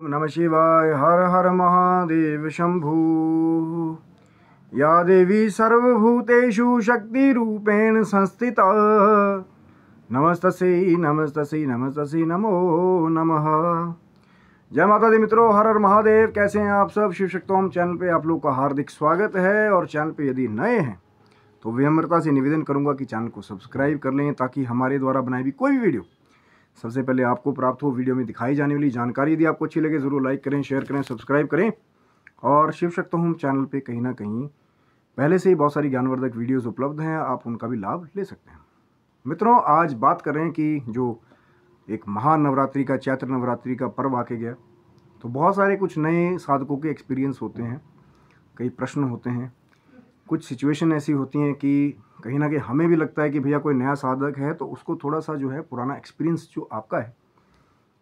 नमः शिवाय। हर हर महादेव शंभु। या देवी सर्वभूतेषु शक्तिरूपेण संस्थिता। नमस्तस्यै नमस्तस्यै नमस्तस्यै नमो नमः। जय माता दी मित्रों, हर हर महादेव। कैसे हैं आप सब? शिव शक्तोम चैनल पे आप लोग का हार्दिक स्वागत है। और चैनल पे यदि नए हैं तो विनम्रता से निवेदन करूंगा कि चैनल को सब्सक्राइब कर लें, ताकि हमारे द्वारा बनाई हुई कोई भी वीडियो सबसे पहले आपको प्राप्त हो। वीडियो में दिखाई जाने वाली जानकारी यदि आपको अच्छी लगे ज़रूर लाइक करें, शेयर करें, सब्सक्राइब करें। और शिव शक्ति होम चैनल पे कहीं ना कहीं पहले से ही बहुत सारी ज्ञानवर्धक वीडियोस उपलब्ध हैं, आप उनका भी लाभ ले सकते हैं। मित्रों, आज बात कर रहे हैं कि जो एक महानवरात्रि का, चैत्र नवरात्रि का पर्व आके गया, तो बहुत सारे कुछ नए साधकों के एक्सपीरियंस होते हैं, कई प्रश्न होते हैं, कुछ सिचुएशन ऐसी होती हैं कि कहीं ना कहीं हमें भी लगता है कि भैया कोई नया साधक है तो उसको थोड़ा सा जो है पुराना एक्सपीरियंस जो आपका है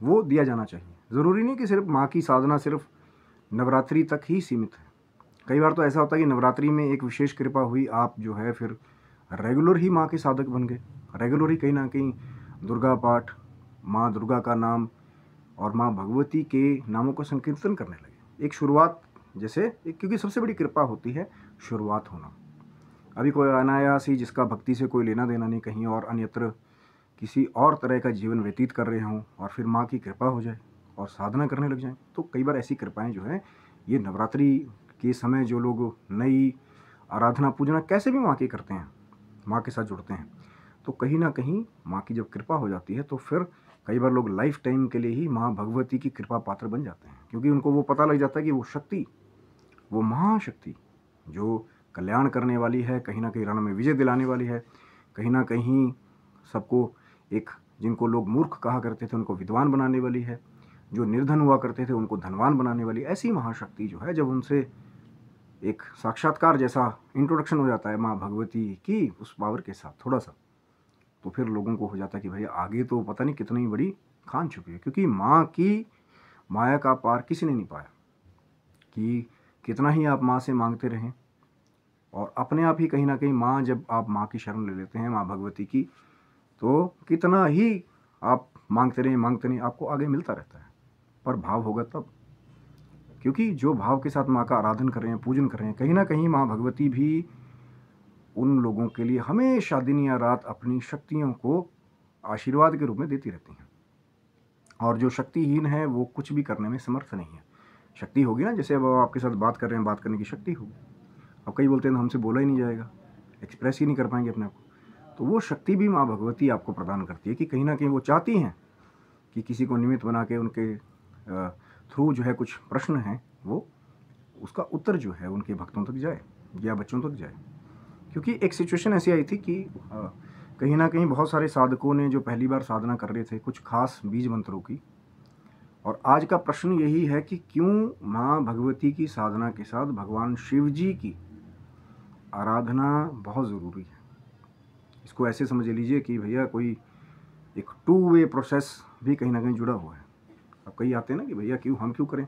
वो दिया जाना चाहिए। ज़रूरी नहीं कि सिर्फ माँ की साधना सिर्फ नवरात्रि तक ही सीमित है। कई बार तो ऐसा होता है कि नवरात्रि में एक विशेष कृपा हुई, आप जो है फिर रेगुलर ही माँ के साधक बन गए, रेगुलर ही कहीं ना कहीं दुर्गा पाठ, माँ दुर्गा का नाम और माँ भगवती के नामों को संकीर्तन करने लगे। एक शुरुआत जैसे क्योंकि सबसे बड़ी कृपा होती है शुरुआत होना। अभी कोई अनायास ही, जिसका भक्ति से कोई लेना देना नहीं, कहीं और अन्यत्र किसी और तरह का जीवन व्यतीत कर रहे हों, और फिर माँ की कृपा हो जाए और साधना करने लग जाएं, तो कई बार ऐसी कृपाएं जो है ये नवरात्रि के समय जो लोग नई आराधना पूजना कैसे भी माँ की करते हैं, माँ के साथ जुड़ते हैं, तो कहीं ना कहीं माँ की जब कृपा हो जाती है तो फिर कई बार लोग लाइफ टाइम के लिए ही माँ भगवती की कृपा पात्र बन जाते हैं। क्योंकि उनको वो पता लग जाता है कि वो शक्ति, वो महाशक्ति जो कल्याण करने वाली है, कहीं ना कहीं रण में विजय दिलाने वाली है, कहीं ना कहीं सबको एक, जिनको लोग मूर्ख कहा करते थे उनको विद्वान बनाने वाली है, जो निर्धन हुआ करते थे उनको धनवान बनाने वाली ऐसी महाशक्ति जो है, जब उनसे एक साक्षात्कार जैसा इंट्रोडक्शन हो जाता है माँ भगवती की उस पावर के साथ थोड़ा सा, तो फिर लोगों को हो जाता है कि भाई आगे तो पता नहीं कितनी बड़ी खान छुपी है। क्योंकि माँ की माया का पार किसी ने नहीं पाया, कि कितना ही आप माँ से मांगते रहें और अपने आप ही कहीं ना कहीं माँ, जब आप माँ की शरण ले लेते हैं माँ भगवती की, तो कितना ही आप मांगते रहें आपको आगे मिलता रहता है। पर भाव होगा तब, क्योंकि जो भाव के साथ माँ का आराधन कर रहे हैं, पूजन कर रहे हैं, कहीं ना कहीं माँ भगवती भी उन लोगों के लिए हमेशा दिन या रात अपनी शक्तियों को आशीर्वाद के रूप में देती रहती हैं। और जो शक्तिहीन है वो कुछ भी करने में समर्थ नहीं है। शक्ति होगी ना, जैसे अब आपके साथ बात कर रहे हैं, बात करने की शक्ति होगी। अब कई बोलते हैं हमसे बोला ही नहीं जाएगा, एक्सप्रेस ही नहीं कर पाएंगे अपने आप को, तो वो शक्ति भी माँ भगवती आपको प्रदान करती है कि कहीं ना कहीं वो चाहती हैं कि किसी को निमित्त बना के उनके थ्रू जो है कुछ प्रश्न हैं वो उसका उत्तर जो है उनके भक्तों तक जाए या बच्चों तक जाए। क्योंकि एक सिचुएशन ऐसी आई थी कि कहीं ना कहीं बहुत सारे साधकों ने जो पहली बार साधना कर रहे थे कुछ खास बीज मंत्रों की, और आज का प्रश्न यही है कि क्यों माँ भगवती की साधना के साथ भगवान शिव जी की आराधना बहुत ज़रूरी है। इसको ऐसे समझ लीजिए कि भैया कोई एक 2 वे प्रोसेस भी कहीं ना कहीं जुड़ा हुआ है। अब कई आते हैं ना कि भैया क्यों, हम क्यों करें।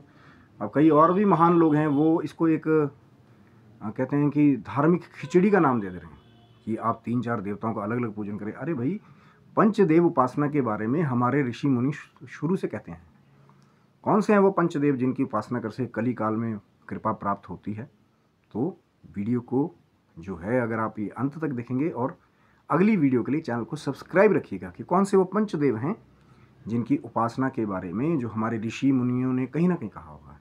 अब कई और भी महान लोग हैं, वो इसको एक कहते हैं कि धार्मिक खिचड़ी का नाम दे रहे हैं कि आप 3-4 देवताओं का अलग अलग पूजन करें। अरे भाई, पंचदेव उपासना के बारे में हमारे ऋषि मुनि शुरू से कहते हैं। कौन से हैं वो पंचदेव जिनकी उपासना कर से कली काल में कृपा प्राप्त होती है? तो वीडियो को जो है अगर आप ये अंत तक देखेंगे और अगली वीडियो के लिए चैनल को सब्सक्राइब रखिएगा कि कौन से वो पंचदेव हैं जिनकी उपासना के बारे में जो हमारे ऋषि मुनियों ने कहीं ना कहीं कहा होगा।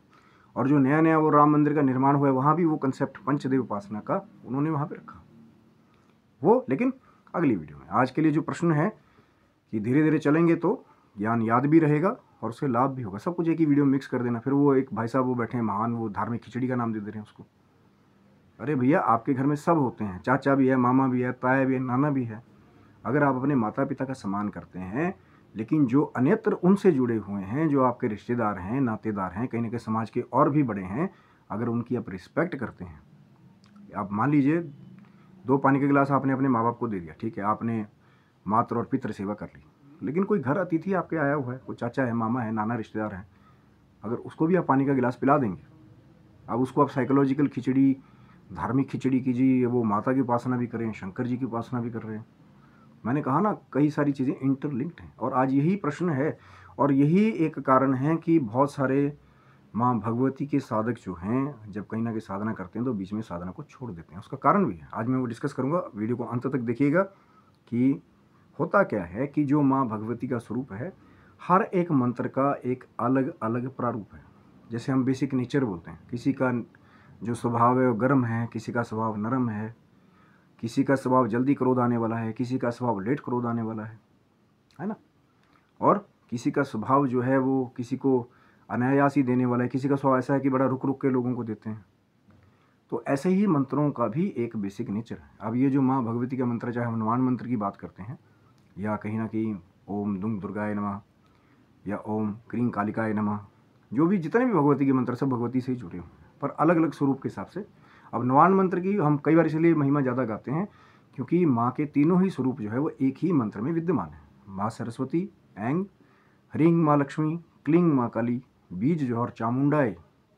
और जो नया नया वो राम मंदिर का निर्माण हुआ है, वहाँ भी वो कंसेप्ट पंचदेव उपासना का उन्होंने वहाँ पे रखा वो, लेकिन अगली वीडियो में। आज के लिए जो प्रश्न है कि धीरे धीरे चलेंगे तो ज्ञान याद भी रहेगा और उससे लाभ भी होगा। सब कुछ एक ही वीडियो में मिक्स कर देना, फिर वो एक भाई साहब वो बैठे हैं महान, वो धार्मिक खिचड़ी का नाम दे रहे हैं उसको। अरे भैया, आपके घर में सब होते हैं, चाचा भी है, मामा भी है, ताया भी है, नाना भी है। अगर आप अपने माता पिता का सम्मान करते हैं, लेकिन जो अन्यत्र उनसे जुड़े हुए हैं, जो आपके रिश्तेदार हैं, नातेदार हैं, कहीं ना कहीं समाज के और भी बड़े हैं, अगर उनकी आप रिस्पेक्ट करते हैं, आप मान लीजिए 2 पानी के गिलास आपने अपने माँ बाप को दे दिया, ठीक है, आपने मातृ और पितृ सेवा कर ली, लेकिन कोई घर अतिथि आपके आया हुआ है, कोई चाचा है, मामा है, नाना रिश्तेदार है, अगर उसको भी आप पानी का गिलास पिला देंगे, अब उसको आप साइकोलॉजिकल खिचड़ी, धार्मिक खिचड़ी कीजिए, वो माता की उपासना भी करें, शंकर जी की उपासना भी कर रहे हैं। मैंने कहा ना, कई सारी चीज़ें इंटरलिंक्ड हैं। और आज यही प्रश्न है, और यही एक कारण है कि बहुत सारे माँ भगवती के साधक जो हैं जब कहीं ना कहीं साधना करते हैं तो बीच में साधना को छोड़ देते हैं। उसका कारण भी है, आज मैं वो डिस्कस करूँगा। वीडियो को अंत तक देखिएगा कि होता क्या है कि जो माँ भगवती का स्वरूप है, हर एक मंत्र का एक अलग अलग प्रारूप है। जैसे हम बेसिक नेचर बोलते हैं, किसी का जो स्वभाव है वो गर्म है, किसी का स्वभाव नरम है, किसी का स्वभाव जल्दी क्रोध आने वाला है, किसी का स्वभाव लेट क्रोध आने वाला है ना। और किसी का स्वभाव जो है वो किसी को अनायास ही देने वाला है, किसी का स्वभाव ऐसा है कि बड़ा रुक रुक के लोगों को देते हैं। तो ऐसे ही मंत्रों का भी एक बेसिक नेचर है। अब ये जो माँ भगवती का मंत्र, चाहे हम हनुमान मंत्र की बात करते हैं या कहीं ना कहीं ओम दुंग दुर्गाय नमः या ओम क्रीं कालिकाय नमः, जो भी जितने भी भगवती के मंत्र सब भगवती से ही जुड़े हुए हैं पर अलग अलग स्वरूप के हिसाब से। अब हनुमान मंत्र की हम कई बार इसलिए महिमा ज़्यादा गाते हैं क्योंकि माँ के तीनों ही स्वरूप जो है वो एक ही मंत्र में विद्यमान है। माँ सरस्वती, ऐंग, ह्रीं माँ लक्ष्मी, क्लीं माँ काली, बीज जो है और चामुंडाए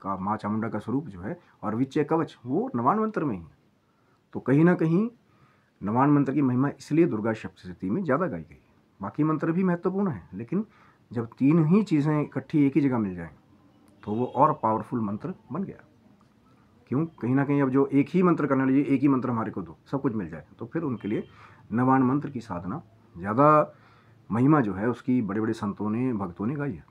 का माँ चामुंडा का स्वरूप जो है और विच्चय कवच वो नवान मंत्र में ही है। तो कहीं ना कहीं नवान मंत्र की महिमा इसलिए दुर्गा सप्तशती में ज़्यादा गाई गई है। बाकी मंत्र भी महत्वपूर्ण है, लेकिन जब तीन ही चीज़ें इकट्ठी एक ही जगह मिल जाएं तो वो और पावरफुल मंत्र बन गया। क्यों? कहीं ना कहीं अब जो एक ही मंत्र करने लगे, एक ही मंत्र हमारे को दो, सब कुछ मिल जाए, तो फिर उनके लिए नवान मंत्र की साधना ज़्यादा महिमा जो है उसकी बड़े बड़े संतों ने भक्तों ने गाई है।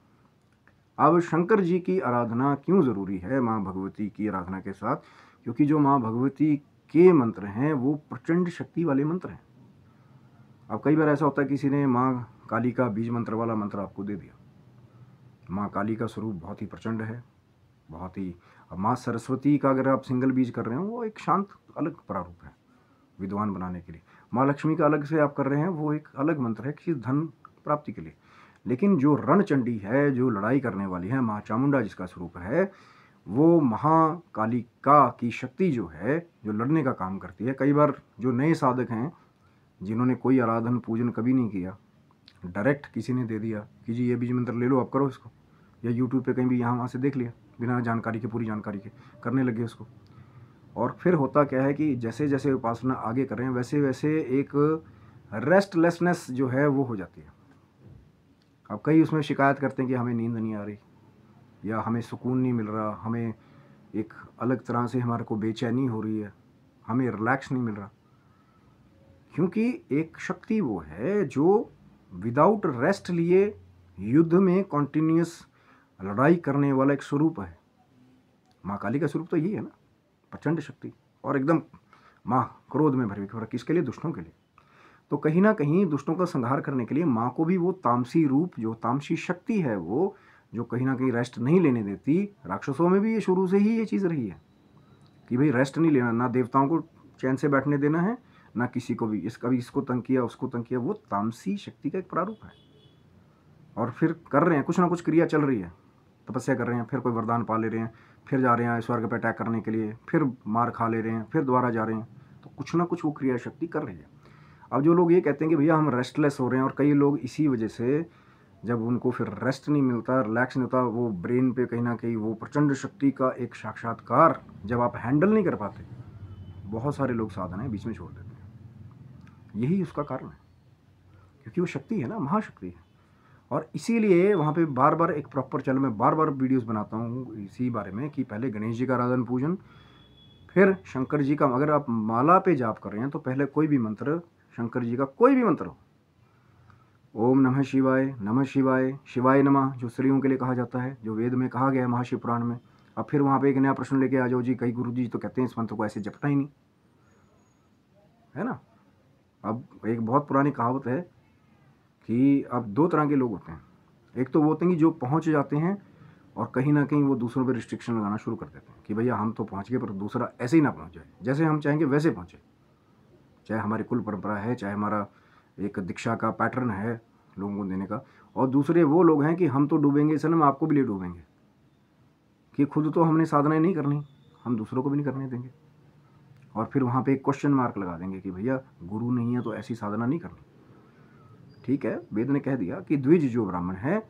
अब शंकर जी की आराधना क्यों ज़रूरी है माँ भगवती की आराधना के साथ? क्योंकि जो माँ भगवती के मंत्र हैं वो प्रचंड शक्ति वाले मंत्र हैं। अब कई बार ऐसा होता है किसी ने माँ काली का बीज मंत्र वाला मंत्र आपको दे दिया। माँ काली का स्वरूप बहुत ही प्रचंड है, बहुत ही। अब माँ सरस्वती का अगर आप सिंगल बीज कर रहे हो वो एक शांत अलग प्रारूप है विद्वान बनाने के लिए। माँ लक्ष्मी का अलग से आप कर रहे हैं वो एक अलग मंत्र है किसी धन प्राप्ति के लिए। लेकिन जो रणचंडी है, जो लड़ाई करने वाली है, माँ चामुंडा जिसका स्वरूप है, वो महाकालिका की शक्ति जो है जो लड़ने का काम करती है। कई बार जो नए साधक हैं जिन्होंने कोई आराधन पूजन कभी नहीं किया, डायरेक्ट किसी ने दे दिया कि जी ये बीज मंत्र ले लो, आप करो इसको, या यूट्यूब पे कहीं भी यहाँ वहाँ से देख लिया बिना जानकारी के, पूरी जानकारी के करने लगे उसको। और फिर होता क्या है कि जैसे जैसे उपासना आगे कर रहे हैं वैसे वैसे एक रेस्टलेसनेस जो है वो हो जाती है। अब कई उसमें शिकायत करते हैं कि हमें नींद नहीं आ रही या हमें सुकून नहीं मिल रहा, हमें एक अलग तरह से हमारे को बेचैनी हो रही है, हमें रिलैक्स नहीं मिल रहा। क्योंकि एक शक्ति वो है जो विदाउट रेस्ट लिए युद्ध में कॉन्टिन्यूस लड़ाई करने वाला एक स्वरूप है। माँ काली का स्वरूप तो यही है ना, प्रचंड शक्ति और एकदम माँ क्रोध में भरी हुई। किसके लिए? दुष्टों के लिए। तो कहीं ना कहीं दुष्टों का संहार करने के लिए माँ को भी वो तामसी रूप, जो तामसी शक्ति है वो, जो कहीं ना कहीं रेस्ट नहीं लेने देती। राक्षसों में भी ये शुरू से ही ये चीज़ रही है कि भाई रेस्ट नहीं लेना, ना देवताओं को चैन से बैठने देना है, ना किसी को भी। कभी इसको तंग किया, उसको तंग किया, वो तामसी शक्ति का एक प्रारूप है। और फिर कर रहे हैं कुछ ना कुछ क्रिया चल रही है, तपस्या कर रहे हैं, फिर कोई वरदान पा ले रहे हैं, फिर जा रहे हैं स्वर्ग पर अटैक करने के लिए, फिर मार खा ले रहे हैं, फिर दोबारा जा रहे हैं। तो कुछ ना कुछ वो क्रिया शक्ति कर रही है। अब जो लोग ये कहते हैं कि भैया हम रेस्टलेस हो रहे हैं, और कई लोग इसी वजह से जब उनको फिर रेस्ट नहीं मिलता, रिलैक्स नहीं होता, वो ब्रेन पे कहीं ना कहीं वो प्रचंड शक्ति का एक साक्षात्कार जब आप हैंडल नहीं कर पाते, बहुत सारे लोग साधनाएं बीच में छोड़ देते हैं। यही उसका कारण है, क्योंकि वो शक्ति है ना, महाशक्ति है। और इसीलिए वहाँ पे बार बार एक प्रॉपर चल, मैं बार बार वीडियोस बनाता हूँ इसी बारे में कि पहले गणेश जी का आराधन पूजन, फिर शंकर जी का। अगर आप माला पे जाप कर रहे हैं तो पहले कोई भी मंत्र, शंकर जी का कोई भी मंत्र हो, ओम नमः शिवाय, नमः शिवाय, शिवाय नमः, जो स्त्रियों के लिए कहा जाता है, जो वेद में कहा गया है महाशिव पुराण में। अब फिर वहाँ पे एक नया प्रश्न लेके आ जाओ जी, कई गुरु जी तो कहते हैं इस मंत्र को ऐसे जपना ही नहीं है ना। अब एक बहुत पुरानी कहावत है कि अब दो तरह के लोग होते हैं। एक तो वो होते हैं कि जो पहुँच जाते हैं और कहीं ना कहीं वो दूसरों पर रिस्ट्रिक्शन लगाना शुरू कर देते हैं कि भैया हम तो पहुँच गए पर दूसरा ऐसे ही ना पहुँच जाए, जैसे हम चाहेंगे वैसे पहुँचे, चाहे हमारी कुल परंपरा है, चाहे हमारा एक दीक्षा का पैटर्न है लोगों को देने का। और दूसरे वो लोग हैं कि हम तो डूबेंगे इस में, आपको भी ले डूबेंगे, कि खुद तो हमने साधनाएं नहीं करनी, हम दूसरों को भी नहीं करने देंगे। और फिर वहाँ पे एक क्वेश्चन मार्क लगा देंगे कि भैया गुरु नहीं है तो ऐसी साधना नहीं करनी। ठीक है, वेद ने कह दिया कि द्विज जो ब्राह्मण है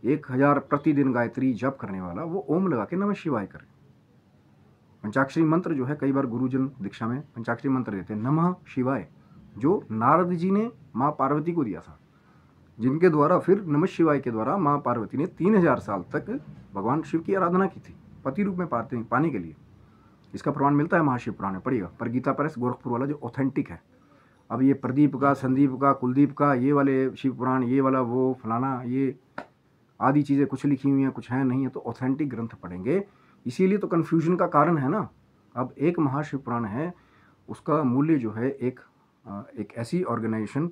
1000 प्रतिदिन गायत्री जप करने वाला, वो ओम लगा के नमः शिवाय करे। पंचाक्षरी मंत्र जो है, कई बार गुरुजन दीक्षा में पंचाक्षरी मंत्र देते हैं नमः शिवाय, जो नारद जी ने माँ पार्वती को दिया था। जिनके द्वारा फिर नमः शिवाय के द्वारा माँ पार्वती ने 3000 साल तक भगवान शिव की आराधना की थी पति रूप में पाने के लिए। इसका प्रमाण मिलता है महाशिव पुराण में, पढ़िएगा। पर गीता प्रेस गोरखपुर वाला जो ऑथेंटिक है। अब ये प्रदीप का, संदीप का, कुलदीप का, ये वाले शिव पुराण, ये वाला वो फलाना, ये आदि चीज़ें कुछ लिखी हुई हैं, कुछ है नहीं है, तो ऑथेंटिक ग्रंथ पढ़ेंगे। इसीलिए तो कन्फ्यूजन का कारण है ना। अब एक महाशिव पुराण है, उसका मूल्य जो है एक ऐसी ऑर्गेनाइजेशन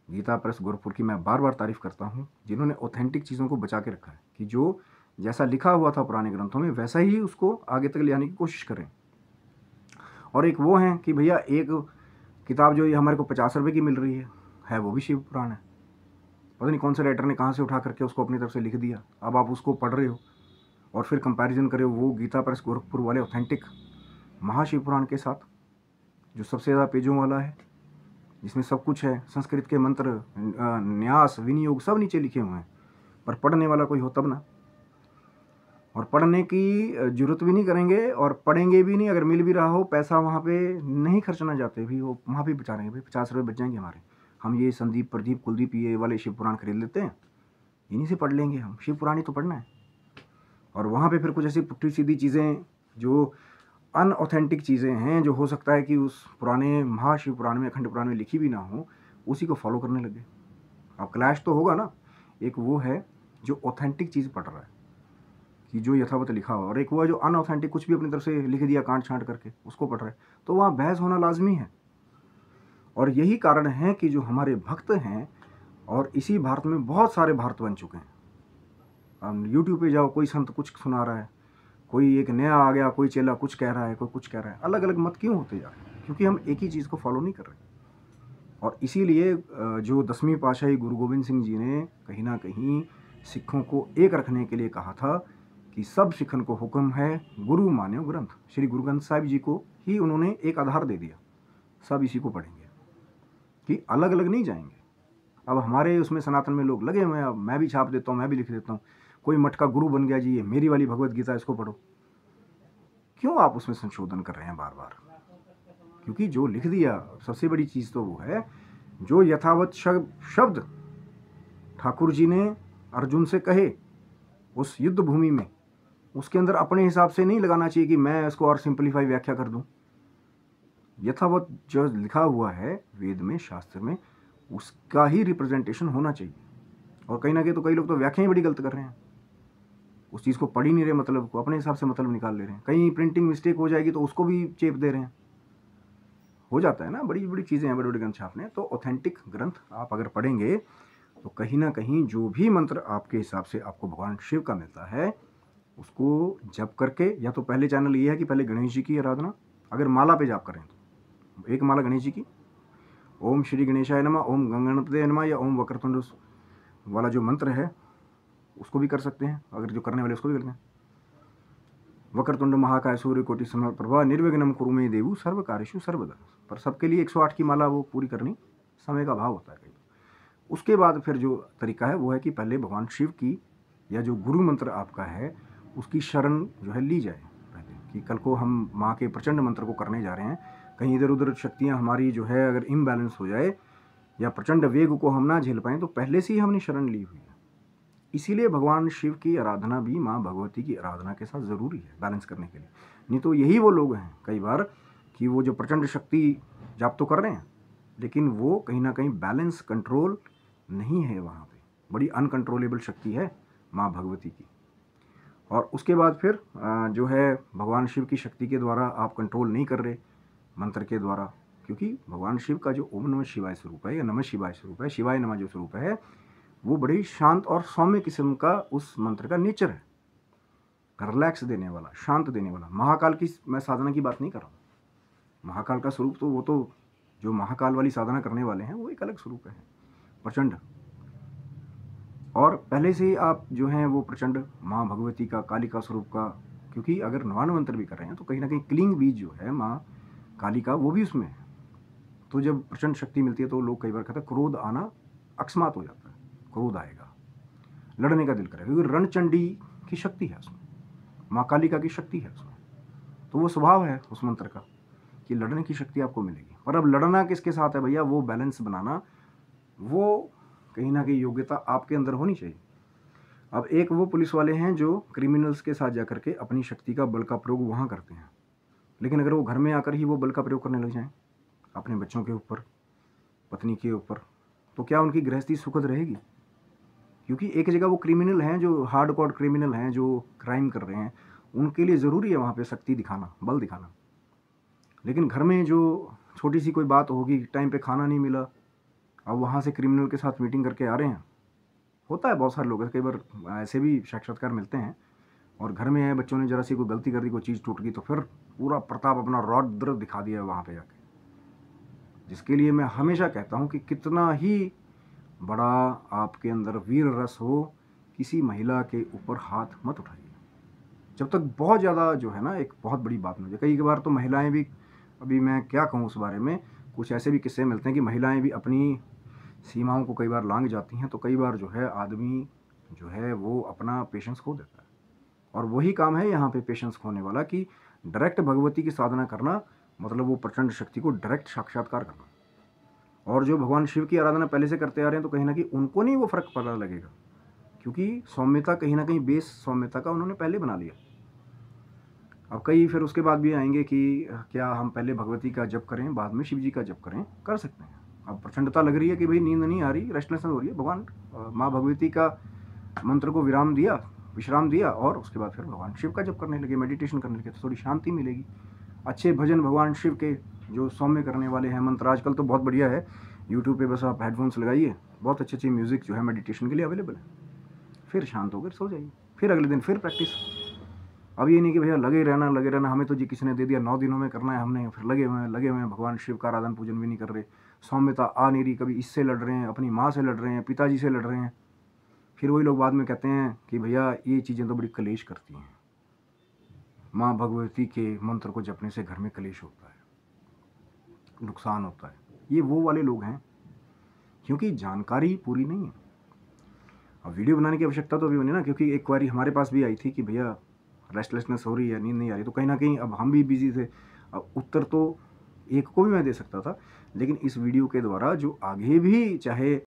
गीता प्रेस गोरखपुर की मैं बार बार तारीफ करता हूँ, जिन्होंने ऑथेंटिक चीज़ों को बचा के रखा है कि जो जैसा लिखा हुआ था पुराने ग्रंथों में वैसा ही उसको आगे तक ले आने की कोशिश करें। और एक वो है कि भैया एक किताब जो ये हमारे को 50 रुपये की मिल रही है वो भी शिव पुराण है। पता नहीं कौन से राइटर ने कहाँ से उठा करके उसको अपनी तरफ से लिख दिया। अब आप उसको पढ़ रहे हो और फिर कंपैरिजन करे वो गीता प्रेस गोरखपुर वाले ऑथेंटिक महाशिव पुराण के साथ, जो सबसे ज़्यादा पेजों वाला है, जिसमें सब कुछ है, संस्कृत के मंत्र, न्यास, विनियोग सब नीचे लिखे हुए हैं। पर पढ़ने वाला कोई हो तब ना। और पढ़ने की जरूरत भी नहीं करेंगे और पढ़ेंगे भी नहीं। अगर मिल भी रहा हो पैसा वहाँ पे नहीं खर्चना चाहते भी, वो वहाँ भी बचा रहेंगे भाई, 50 रुपये बच जाएंगे हमारे। हम ये संदीप, प्रदीप, कुलदीप ये वाले शिव पुराण खरीद लेते हैं, इन्हीं से पढ़ लेंगे हम। शिव पुराण ही तो पढ़ना है। और वहाँ पे फिर कुछ ऐसी पुट्ठी सीधी चीज़ें जो अनऑथेंटिक चीज़ें हैं, जो हो सकता है कि उस पुराने महाशिव पुराण में, अखंड पुराण में लिखी भी ना हो, उसी को फॉलो करने लगे। अब क्लैश तो होगा ना। एक वो है जो ऑथेंटिक चीज़ पढ़ रहा है कि जो यथावत लिखा हुआ, और एक वो है जो अनऑथेंटिक कुछ भी अपनी तरफ से लिख दिया काट छांट करके उसको पढ़ रहा है। तो वहाँ बहस होना लाजमी है। और यही कारण है कि जो हमारे भक्त हैं, और इसी भारत में बहुत सारे भारत बन चुके हैं। अब यूट्यूब पे जाओ, कोई संत कुछ सुना रहा है, कोई एक नया आ गया, कोई चेला कुछ कह रहा है, कोई कुछ कह रहा है। अलग अलग मत क्यों होते जा रहे हैं? क्योंकि हम एक ही चीज़ को फॉलो नहीं कर रहे। और इसीलिए जो 10वीं पातशाही गुरु गोविंद सिंह जी ने कहीं ना कहीं सिखों को एक रखने के लिए कहा था कि सब सिखन को हुक्म है गुरु मान्यो ग्रंथ। श्री गुरु ग्रंथ साहिब जी को ही उन्होंने एक आधार दे दिया, सब इसी को पढ़ेंगे कि अलग अलग नहीं जाएंगे। अब हमारे उसमें सनातन में लोग लगे हुए हैं, अब मैं भी छाप देता हूँ, मैं भी लिख देता हूँ। कोई मठ का गुरु बन गया जी, ये मेरी वाली भगवत गीता, इसको पढ़ो। क्यों आप उसमें संशोधन कर रहे हैं बार बार? क्योंकि जो लिख दिया, सबसे बड़ी चीज़ तो वो है जो यथावत शब्द ठाकुर जी ने अर्जुन से कहे उस युद्ध भूमि में, उसके अंदर अपने हिसाब से नहीं लगाना चाहिए कि मैं इसको और सिंपलीफाई व्याख्या कर दूं। यथावत जो लिखा हुआ है वेद में, शास्त्र में, उसका ही रिप्रेजेंटेशन होना चाहिए। और कहीं ना कहीं तो कई लोग तो व्याख्या ही बड़ी गलत कर रहे हैं, उस चीज़ को पढ़ ही नहीं रहे, मतलब को अपने हिसाब से मतलब निकाल ले रहे हैं। कहीं प्रिंटिंग मिस्टेक हो जाएगी तो उसको भी चेप दे रहे हैं। हो जाता है ना, बड़ी बड़ी चीज़ें हैं बड़े बड़े ग्रंथ छापने। तो ऑथेंटिक ग्रंथ आप अगर पढ़ेंगे तो कहीं ना कहीं जो भी मंत्र आपके हिसाब से आपको भगवान शिव का मिलता है उसको जप करके, या तो पहले चैनल ये है कि पहले गणेश जी की आराधना, अगर माला पे जाप करें तो एक माला गणेश जी की, ओम श्री गणेशाय नमः, ओम गंगणपते नमः, या ओम वक्रतुंड वाला जो मंत्र है उसको भी कर सकते हैं, अगर जो करने वाले उसको भी करते हैं। वक्रतुंड महाकाय सूर्यकोटि समप्रभा निर्विघ्नं कुरु मे देवु सर्व कार्येषु सर्वदा। पर सबके लिए 108 की माला वो पूरी करनी समय का अभाव होता है कई। उसके बाद फिर जो तरीका है वो है कि पहले भगवान शिव की या जो गुरु मंत्र आपका है उसकी शरण जो है ली जाए पहले, कि कल को हम माँ के प्रचंड मंत्र को करने जा रहे हैं, कहीं इधर उधर शक्तियाँ हमारी जो है अगर इम्बैलेंस हो जाए या प्रचंड वेग को हम ना झेल पाएँ तो पहले से ही हमने शरण ली हुई है। इसीलिए भगवान शिव की आराधना भी माँ भगवती की आराधना के साथ ज़रूरी है बैलेंस करने के लिए। नहीं तो यही वो लोग हैं कई बार कि वो जो प्रचंड शक्ति जाप तो कर रहे हैं लेकिन वो कहीं ना कहीं बैलेंस कंट्रोल नहीं है, वहाँ पे बड़ी अनकंट्रोलेबल शक्ति है माँ भगवती की। और उसके बाद फिर जो है भगवान शिव की शक्ति के द्वारा आप कंट्रोल नहीं कर रहे मंत्र के द्वारा, क्योंकि भगवान शिव का जो ओम नमः शिवाय स्वरूप है या नमः शिवाय स्वरूप है, शिवाय नमः जो स्वरूप है, वो बड़ी शांत और सौम्य किस्म का उस मंत्र का नेचर है, रिलैक्स देने वाला, शांत देने वाला। महाकाल की मैं साधना की बात नहीं कर रहा हूँ, महाकाल का स्वरूप तो वो तो जो महाकाल वाली साधना करने वाले हैं वो एक अलग स्वरूप है, प्रचंड। और पहले से ही आप जो हैं वो प्रचंड माँ भगवती का, काली का स्वरूप का, क्योंकि अगर नवान मंत्र भी कर रहे हैं तो कहीं ना कहीं क्लिंग बीज जो है माँ काली का वो भी उसमें है। तो जब प्रचंड शक्ति मिलती है तो लोग कई बार कहते हैं क्रोध आना अकस्मात हो जाता है, क्रोध आएगा, लड़ने का दिल करेगा, क्योंकि रणचंडी की शक्ति है उसमें, माँ कालिका की शक्ति है उसमें। तो वो स्वभाव है उस मंत्र का कि लड़ने की शक्ति आपको मिलेगी। और अब लड़ना किसके साथ है भैया, वो बैलेंस बनाना, वो कहीं ना कहीं योग्यता आपके अंदर होनी चाहिए। अब एक वो पुलिस वाले हैं जो क्रिमिनल्स के साथ जाकर के अपनी शक्ति का बल का प्रयोग वहाँ करते हैं, लेकिन अगर वो घर में आकर ही वो बल का प्रयोग करने लग जाएं अपने बच्चों के ऊपर, पत्नी के ऊपर, तो क्या उनकी गृहस्थी सुखद रहेगी? क्योंकि एक जगह वो क्रिमिनल हैं, जो हार्ड कोर क्रिमिनल हैं, जो क्राइम कर रहे हैं, उनके लिए ज़रूरी है वहाँ पे शक्ति दिखाना, बल दिखाना। लेकिन घर में जो छोटी सी कोई बात होगी, टाइम पे खाना नहीं मिला, अब वहाँ से क्रिमिनल के साथ मीटिंग करके आ रहे हैं। होता है, बहुत सारे लोग कई बार ऐसे भी साक्षात्कार मिलते हैं। और घर में है, बच्चों ने जरा सी कोई गलती कर दी, कोई चीज़ टूट गई, तो फिर पूरा प्रताप अपना रौद्र दिखा दिया वहाँ पे जाके। जिसके लिए मैं हमेशा कहता हूँ कि कितना ही बड़ा आपके अंदर वीर रस हो, किसी महिला के ऊपर हाथ मत उठाइए जब तक बहुत ज़्यादा जो है ना, एक बहुत बड़ी बात नहीं हो जाए। कई बार तो महिलाएं भी, अभी मैं क्या कहूँ उस बारे में, कुछ ऐसे भी किस्से मिलते हैं कि महिलाएं भी अपनी सीमाओं को कई बार लांघ जाती हैं, तो कई बार जो है आदमी जो है वो अपना पेशेंस खो देता है। और वही काम है यहाँ पे पेशेंस खोने वाला, कि डायरेक्ट भगवती की साधना करना, मतलब वो प्रचंड शक्ति को डायरेक्ट साक्षात्कार करना। और जो भगवान शिव की आराधना पहले से करते आ रहे हैं, तो कहीं ना कहीं उनको नहीं वो फ़र्क पता लगेगा, क्योंकि सौम्यता कहीं ना कहीं बेस सौम्यता का उन्होंने पहले बना लिया। अब कई फिर उसके बाद भी आएंगे कि क्या हम पहले भगवती का जप करें, बाद में शिव जी का जप करें, कर सकते हैं। अब प्रचंडता लग रही है कि भाई नींद नहीं आ रही, रेस्टलेसनेस हो रही है, भगवान माँ भगवती का मंत्र को विश्राम दिया और उसके बाद फिर भगवान शिव का जप करने लगे, मेडिटेशन करने लगे, तो थोड़ी शांति मिलेगी। अच्छे भजन भगवान शिव के जो सौम्य करने वाले हैं, मंत्र आजकल तो बहुत बढ़िया है, यूट्यूब पे बस आप हेडफोन्स लगाइए, बहुत अच्छी म्यूज़िक जो है मेडिटेशन के लिए अवेलेबल है। फिर शांत होकर सो जाइए, फिर अगले दिन फिर प्रैक्टिस। अब ये नहीं कि भैया लगे रहना, हमें तो जी किसी ने दे दिया 9 दिनों में करना है, हमने फिर लगे हुए हैं भगवान शिव का आराधन पूजन भी नहीं कर रहे, सौम्यता आ नहीं रही, कभी इससे लड़ रहे हैं, अपनी माँ से लड़ रहे हैं, पिताजी से लड़ रहे हैं। फिर वही लोग बाद में कहते हैं कि भैया ये चीज़ें तो बड़ी कलेश करती हैं, माँ भगवती के मंत्र को जपने से घर में कलेश होता है, नुकसान होता है। ये वो वाले लोग हैं, क्योंकि जानकारी पूरी नहीं है। अब वीडियो बनाने की आवश्यकता तो अभी बनी ना, क्योंकि एक बारी हमारे पास भी आई थी कि भैया रेस्टलेसनेस हो रही है, नींद नहीं आ रही, तो कहीं ना कहीं अब हम भी बिजी थे। अब उत्तर तो एक को भी मैं दे सकता था, लेकिन इस वीडियो के द्वारा जो आगे भी चाहे